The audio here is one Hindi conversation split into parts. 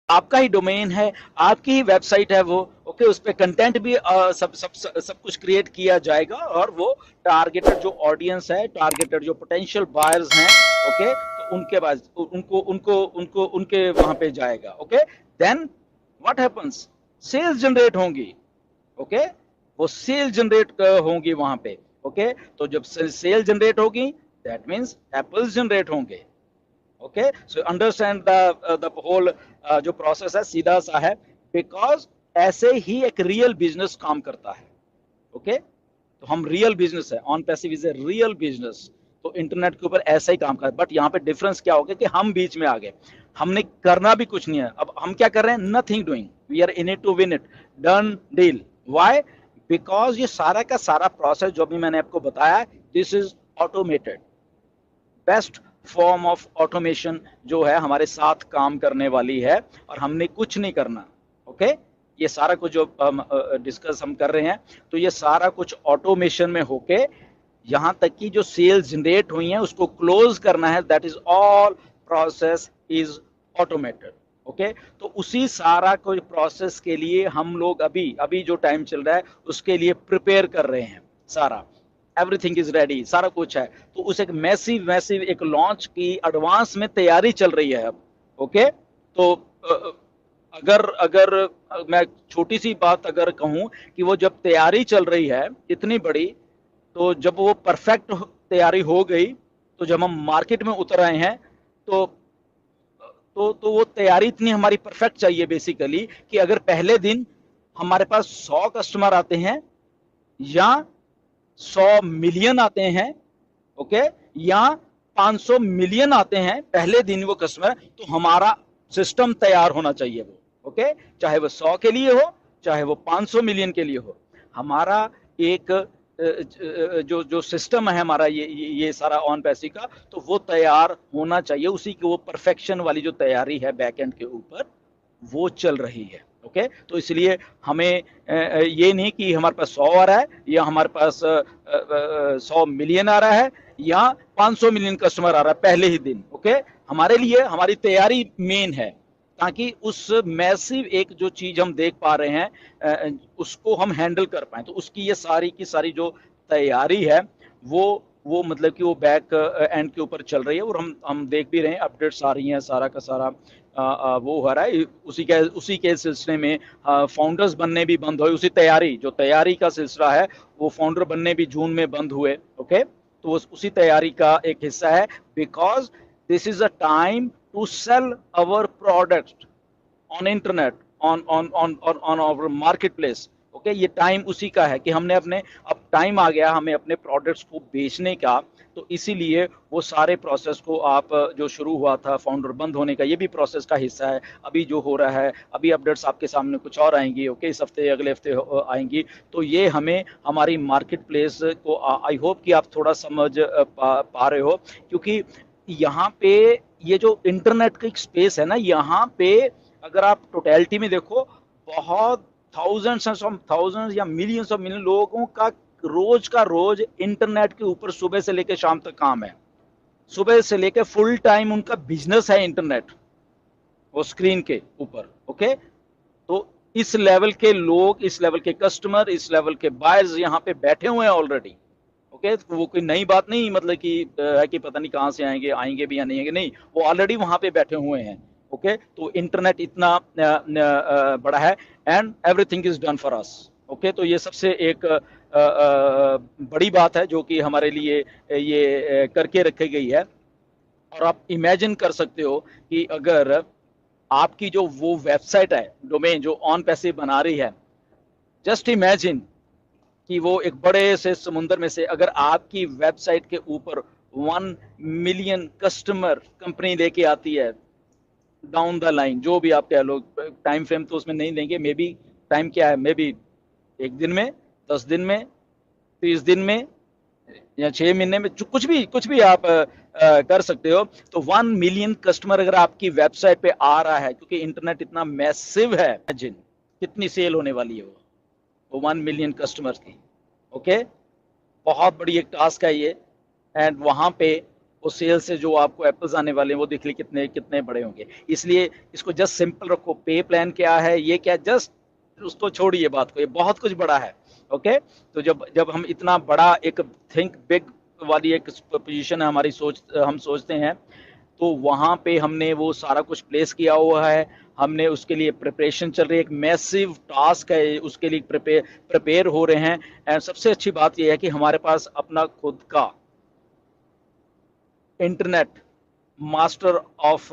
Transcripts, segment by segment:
आपका ही डोमेन है, आपकी ही वेबसाइट है वो, ओके, उस पे कंटेंट भी सब कुछ क्रिएट किया जाएगा, और वो टारगेटेड जो ऑडियंस है, टारगेटेड जो पोटेंशियल बायर्स हैं, ओके, तो उनके पास उनको उनको उनको उनके वहां पे जाएगा, okay. Then what happens, sales generate होंगी, ओके, वो सेल जनरेट होंगी वहां पे, ओके। तो जब सेल जनरेट होगी, दैट मीन्स एप्पल्स जनरेट होंगे, okay. So understand the whole जो प्रोसेस है, सीधा सा है, बिकॉज ऐसे ही एक रियल बिजनेस काम करता है, ओके। तो हम रियल बिजनेस है, on passive is a real business, तो इंटरनेट के ऊपर ऐसा ही काम कर, बट यहाँ पे डिफरेंस क्या हो गया कि हम बीच में आ गए, हमने करना भी कुछ नहीं है, अब हम क्या कर रहे हैं, nothing doing, we are in it to win it, done deal. Why? Because ये सारा का सारा प्रोसेस जो भी मैंने आपको बताया, this is automated, best form of automation जो है हमारे साथ काम करने वाली है, और हमने कुछ नहीं करना, ओके। ये सारा कुछ जो डिस्कस हम कर रहे हैं, तो ये सारा कुछ ऑटोमेशन में होके यहां तक कि जो सेल्स जनरेट हुई हैं उसको क्लोज करना है, that is all process is automated, okay. तो उसी सारा कोई प्रोसेस के लिए हम लोग अभी अभी जो टाइम चल रहा है उसके लिए प्रिपेयर कर रहे हैं, सारा एवरीथिंग इज रेडी, सारा कुछ है। तो उस एक मैसिव मैसिव एक लॉन्च की एडवांस में तैयारी चल रही है अब, ओके। तो अगर अगर मैं छोटी सी बात अगर कहूं कि वो जब तैयारी चल रही है इतनी बड़ी, तो जब वो परफेक्ट तैयारी हो गई, तो जब हम मार्केट में उतर आए हैं, तो तो वो तैयारी इतनी हमारी परफेक्ट चाहिए बेसिकली, कि अगर पहले दिन हमारे पास 100 कस्टमर आते हैं, या 100 मिलियन आते हैं, ओके, या 500 मिलियन आते हैं पहले दिन वो कस्टमर, तो हमारा सिस्टम तैयार होना चाहिए वो, ओके। चाहे वो 100 के लिए हो, चाहे वो 500 मिलियन के लिए हो, हमारा एक जो जो सिस्टम है हमारा, ये सारा ऑन पैसी का, तो वो तैयार होना चाहिए, उसी की वो परफेक्शन वाली जो तैयारी है बैक एंड के ऊपर, वो चल रही है, ओके। तो इसलिए हमें ये नहीं कि हमारे पास 100 आ रहा है, या हमारे पास 100 मिलियन आ रहा है, या 500 मिलियन कस्टमर आ रहा है पहले ही दिन, ओके। हमारे लिए हमारी तैयारी मेन है, ताकि उस मैसिव एक जो चीज हम देख पा रहे हैं उसको हम हैंडल कर पाए, तो उसकी ये सारी की सारी जो तैयारी है, वो मतलब कि वो बैक एंड के ऊपर चल रही है, और हम देख भी रहे हैं, अपडेट्स आ रही हैं, सारा का सारा वो हो रहा है, उसी के सिलसिले में फाउंडर्स बनने भी बंद हुए, उसी तैयारी जो तैयारी का सिलसिला है, वो फाउंडर बनने भी जून में बंद हुए, ओके। तो उसी तैयारी का एक हिस्सा है, because this is a time to sell our product on internet, on our market place, okay. ये टाइम उसी का है कि हमने अपने, अब टाइम आ गया हमें अपने प्रोडक्ट्स को बेचने का, तो इसीलिए वो सारे प्रोसेस को आप जो शुरू हुआ था फाउंडर बंद होने का, ये भी प्रोसेस का हिस्सा है, अभी जो हो रहा है, अभी अपडेट्स आपके सामने कुछ और आएंगी, ओके, इस हफ्ते अगले हफ्ते आएंगी, तो ये हमें हमारी मार्केट प्लेस को आई होप कि आप थोड़ा समझ पा रहे हो, क्योंकि यहाँ पे ये जो इंटरनेट का एक स्पेस है ना, यहाँ पे अगर आप टोटलिटी में देखो, बहुत थाउजेंड्स या मिलियंस ऑफ मिलियन लोगों का रोज इंटरनेट के ऊपर सुबह से लेकर शाम तक काम है, सुबह से लेकर फुल टाइम उनका बिजनेस है इंटरनेट, वो स्क्रीन के ऊपर, ओके। तो इस लेवल के लोग, इस लेवल के कस्टमर, इस लेवल के बायर्स यहाँ पे बैठे हुए हैं ऑलरेडी, ओके। तो वो कोई नई बात नहीं, मतलब कि है कि पता नहीं कहाँ से आएंगे, आएंगे भी या नहीं आएंगे, नहीं, वो ऑलरेडी वहां पे बैठे हुए हैं, ओके। तो इंटरनेट इतना बड़ा है, and everything is done for us, okay. तो ये सबसे एक बड़ी बात है जो कि हमारे लिए ये करके रखी गई है। और आप इमेजिन कर सकते हो कि अगर आपकी जो वो वेबसाइट है, डोमेन जो ऑन पैसे बना रही है, जस्ट इमेजिन कि वो एक बड़े से समुद्र में से अगर आपकी वेबसाइट के ऊपर 1 मिलियन कस्टमर कंपनी लेके आती है, डाउन द लाइन जो भी आप कह लो, टाइम फ्रेम तो उसमें नहीं देंगे, मे बी टाइम क्या है, मे बी 1 दिन में, 10 दिन में, 30 दिन में, या 6 महीने में, कुछ भी आप कर सकते हो। तो 1 मिलियन कस्टमर अगर आपकी वेबसाइट पे आ रहा है, क्योंकि इंटरनेट इतना मैसिव है, जिन कितनी सेल होने वाली है वो 1 मिलियन कस्टमर की, ओके। बहुत बड़ी एक टास्क है ये, एंड वहां पे वो सेल से जो आपको एप्पल्स आने वाले हैं वो देख ली कितने कितने बड़े होंगे। इसलिए इसको जस्ट सिंपल रखो, पे प्लान क्या है, ये क्या, जस्ट उसको छोड़िए बात को, ये बहुत कुछ बड़ा है। ओके, तो जब जब हम इतना बड़ा एक थिंक बिग वाली एक पोजीशन है हमारी, सोच हम सोचते हैं, तो वहाँ पे हमने वो सारा कुछ प्लेस किया हुआ है। हमने उसके लिए प्रिपरेशन चल रही है, एक मैसिव टास्क है, उसके लिए प्रिपेयर हो रहे हैं। एंड सबसे अच्छी बात यह है कि हमारे पास अपना खुद का इंटरनेट मास्टर ऑफ,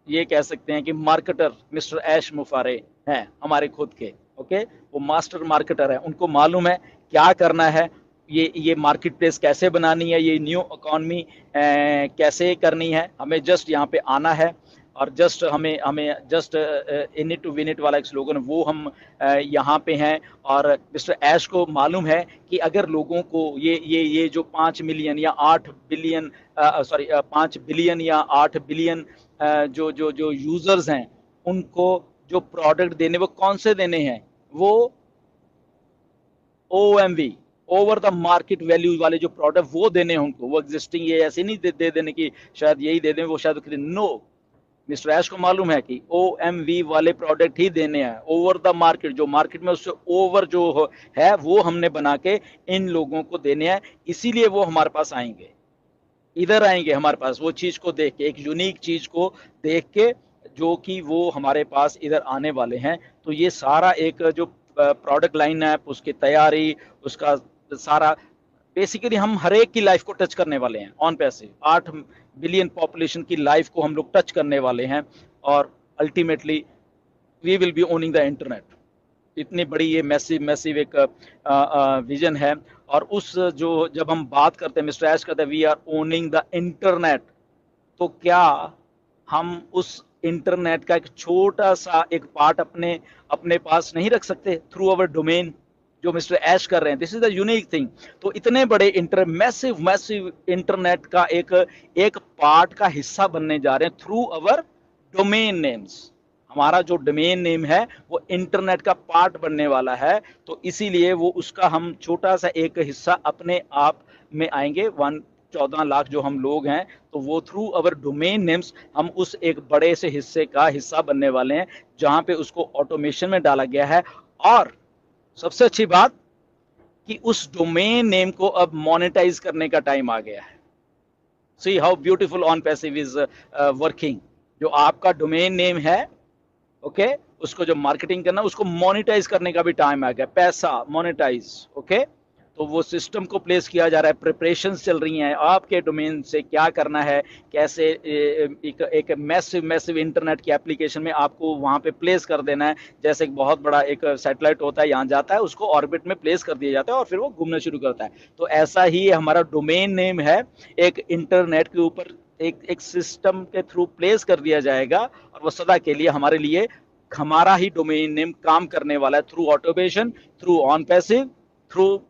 ये कह सकते हैं कि मार्केटर मिस्टर ऐश मुफारे हैं हमारे खुद के। ओके, वो मास्टर मार्केटर है, उनको मालूम है क्या करना है, ये मार्केट प्लेस कैसे बनानी है, ये न्यू इकॉनमी कैसे करनी है। हमें जस्ट यहाँ पे आना है और जस्ट हमें हमें just in it to win it वाला एक स्लोगन, वो हम यहाँ पे हैं। और मिस्टर ऐश को मालूम है कि अगर लोगों को ये जो 5 मिलियन या 8 बिलियन, सॉरी 5 बिलियन या 8 बिलियन जो यूजर्स हैं, उनको जो प्रोडक्ट देने, वो कौन से देने हैं, वो OMV, over the market value वाले जो प्रोडक्ट वो देने हैं उनको। वो एग्जिस्टिंग ये ऐसे नहीं दे देने की शायद यही दे दें, वो शायद नो, मिस्टर ऐश को मालूम है कि OMV वाले प्रोडक्ट ही देने हैं ओवर द मार्केट, जो मार्केट में उससे ओवर जो है वो हमने बना के इन लोगों को देने हैं। इसीलिए वो हमारे पास आएंगे, इधर आएंगे हमारे पास, वो चीज को देख के, एक यूनिक चीज को देख के, जो कि वो हमारे पास इधर आने वाले हैं। तो ये सारा एक जो प्रोडक्ट लाइन है, उसकी तैयारी, उसका सारा, बेसिकली हम हर एक की लाइफ को टच करने वाले हैं ऑन पैसे। 8 बिलियन पॉपुलेशन की लाइफ को हम लोग टच करने वाले हैं, और ultimately we will be owning the internet. इतनी बड़ी ये मैसिव मैसिव एक विजन है। और उस जो जब हम बात करते हैं, मिस्टर ऐश कहते हैं we are owning the internet, तो क्या हम उस इंटरनेट का एक छोटा सा एक पार्ट अपने अपने पास नहीं रख सकते थ्रू अवर डोमेन, जो मिस्टर ऐश कर रहे हैं? This is the unique thing. तो इतने बड़े मैसिव मैसिव इंटरनेट का एक एक पार्ट का हिस्सा बनने जा रहे हैं थ्रू अवर डोमेन नेम्स। हमारा जो डोमेन नेम है वो इंटरनेट का पार्ट बनने वाला है, तो इसीलिए वो उसका हम छोटा सा एक हिस्सा अपने आप में आएंगे। 14 लाख जो हम लोग हैं, तो वो थ्रू अवर डोमेन नेम्स हम उस एक बड़े से हिस्से का हिस्सा बनने वाले हैं, जहां पे उसको ऑटोमेशन में डाला गया है। और सबसे अच्छी बात कि उस डोमेन नेम को अब मोनेटाइज करने का टाइम आ गया है। See how beautiful on passive is working. जो आपका डोमेन नेम है, ओके, उसको जो मार्केटिंग करना, उसको मोनेटाइज करने का भी टाइम आ गया, पैसा मोनेटाइज। ओके, तो वो सिस्टम को प्लेस किया जा रहा है, प्रिपरेशंस चल रही हैं आपके डोमेन से क्या करना है, कैसे एक मैसिव मैसिव इंटरनेट की एप्लीकेशन में आपको वहां पे प्लेस कर देना है। जैसे एक बहुत बड़ा एक सैटेलाइट होता है, यहाँ जाता है, उसको ऑर्बिट में प्लेस कर दिया जाता है और फिर वो घूमना शुरू करता है। तो ऐसा ही हमारा डोमेन नेम है, एक इंटरनेट के ऊपर एक सिस्टम के थ्रू प्लेस कर दिया जाएगा, और वो सदा के लिए हमारे लिए हमारा ही डोमेन नेम काम करने वाला है, through automation, through on passive, through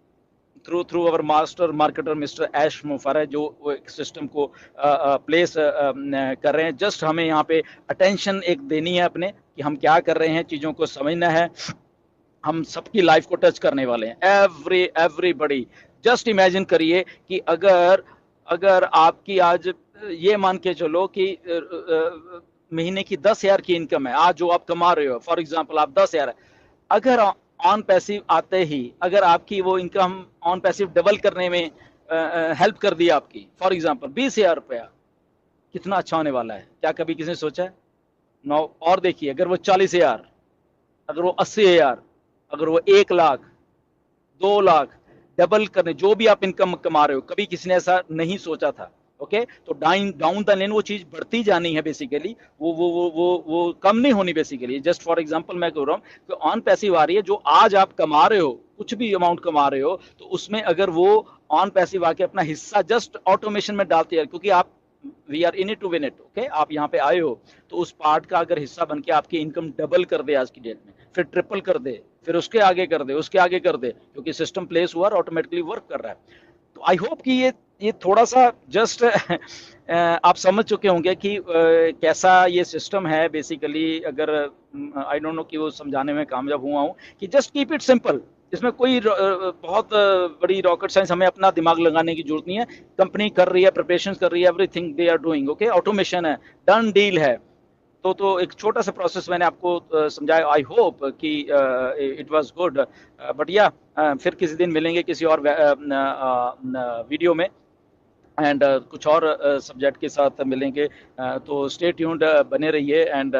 through our master marketer mister Ash Mufareh, जो एक सिस्टम को प्लेस कर रहे हैं। जस्ट हमें यहाँ पे अटेंशन एक देनी है अपने, कि हम क्या कर रहे हैं, चीज़ों को समझना है। हम सबकी लाइफ को टच करने वाले हैं, एवरीबडी। जस्ट इमेजिन करिए कि अगर अगर आपकी आज, ये मान के चलो कि महीने की 10,000 की इनकम है आज, जो आप कमा रहे हो, फॉर एग्जांपल आप 10,000 है, अगर ऑन पैसिव आते ही अगर आपकी वो इनकम ऑन पैसिव डबल करने में हेल्प कर दी आपकी, फॉर एग्जांपल 20,000 रुपया, कितना अच्छा होने वाला है। क्या कभी किसी ने सोचा है? नो। और देखिए, अगर वो 40,000, अगर वो 80,000, अगर वो 1 लाख, 2 लाख, डबल करने, जो भी आप इनकम कमा रहे हो, कभी किसी ने ऐसा नहीं सोचा था। ओके, तो डाउन द लेन वो चीज बढ़ती जानी है बेसिकली, वो कम नहीं होनी बेसिकली। जस्ट फॉर एग्जांपल मैं कह रहा हूँ कि ऑन पैसिव आ रही है, जो आज आप कमा रहे हो, कुछ भी अमाउंट कमा रहे हो, तो उसमें अगर वो ऑन पैसिव आके अपना हिस्सा जस्ट ऑटोमेशन में डालती है, क्योंकि आप, we are in it to win it. Okay, आप यहाँ पे आए हो, तो उस पार्ट का अगर हिस्सा बन के आपकी इनकम डबल कर दे आज की डेट में, फिर ट्रिपल कर दे, फिर उसके आगे कर दे, उसके आगे कर दे, क्योंकि सिस्टम प्लेस हुआ और ऑटोमेटिकली वर्क कर रहा है। तो आई होप कि ये थोड़ा सा जस्ट आप समझ चुके होंगे कि कैसा ये सिस्टम है बेसिकली। अगर आई डोंट नो कि वो समझाने में कामयाब हुआ हूँ, कि जस्ट कीप इट सिंपल। इसमें कोई बहुत बड़ी रॉकेट साइंस हमें अपना दिमाग लगाने की जरूरत नहीं है। कंपनी कर रही है, प्रिपरेशन कर रही है, everything they are doing, okay, automation है, डन डील है। तो एक छोटा सा प्रोसेस मैंने आपको समझाया। आई होप कि इट वाज गुड। बट या फिर किसी दिन मिलेंगे किसी और वीडियो में, एंड कुछ और सब्जेक्ट के साथ मिलेंगे। तो स्टे ट्यून्ड, बने रहिए, एंड